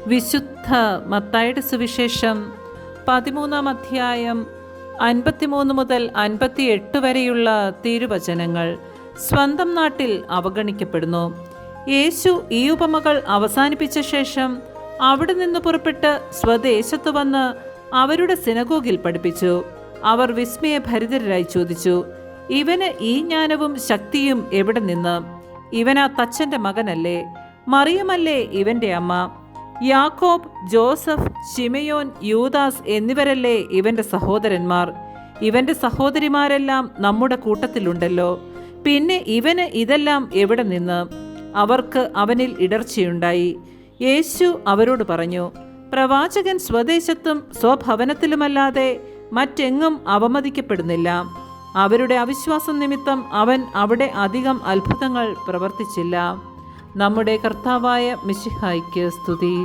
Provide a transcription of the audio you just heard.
വിശുദ്ധ മത്തായിയുടെ സുവിശേഷം 13-ാം അധ്യായം 53 മുതൽ 58 വരെയുള്ള തിരുവചനങ്ങൾ. സ്വന്തം നാട്ടിൽ അവഗണിക്കപ്പെടുന്നു. യേശു ഈ ഉപമകൾ അവസാനിപ്പിച്ച ശേഷം അവിടെ നിന്ന് പുറപ്പെട്ട് സ്വദേശത്ത് വന്ന് അവരുടെ സിനഗോഗിൽ പഠിപ്പിച്ചു. അവർ വിസ്മയഭരിതരായി ചോദിച്ചു, ഇവന് ഈ ജ്ഞാനവും ശക്തിയും എവിടെ നിന്ന്? ഇവനാ തച്ചൻ്റെ മകനല്ലേ? മറിയമല്ലേ ഇവൻ്റെ അമ്മ? യാക്കോബ്, ജോസഫ്, ശിമയോൻ, യൂദാസ് എന്നിവരല്ലേ ഇവൻ്റെ സഹോദരന്മാർ? ഇവൻ്റെ സഹോദരിമാരെല്ലാം നമ്മുടെ കൂട്ടത്തിലുണ്ടല്ലോ. പിന്നെ ഇവന് ഇതെല്ലാം എവിടെ നിന്ന്? അവർക്ക് അവനിൽ ഇടർച്ചയുണ്ടായി. യേശു അവരോട് പറഞ്ഞു, പ്രവാചകൻ സ്വദേശത്തും സ്വഭവനത്തിലുമല്ലാതെ മറ്റെങ്ങും അവമതിക്കപ്പെടുന്നില്ല. അവരുടെ അവിശ്വാസം നിമിത്തം അവൻ അവിടെ അധികം അത്ഭുതങ്ങൾ പ്രവർത്തിച്ചില്ല. നമ്മുടെ കർത്താവായ മിശിഹായ്ക്ക് സ്തുതി.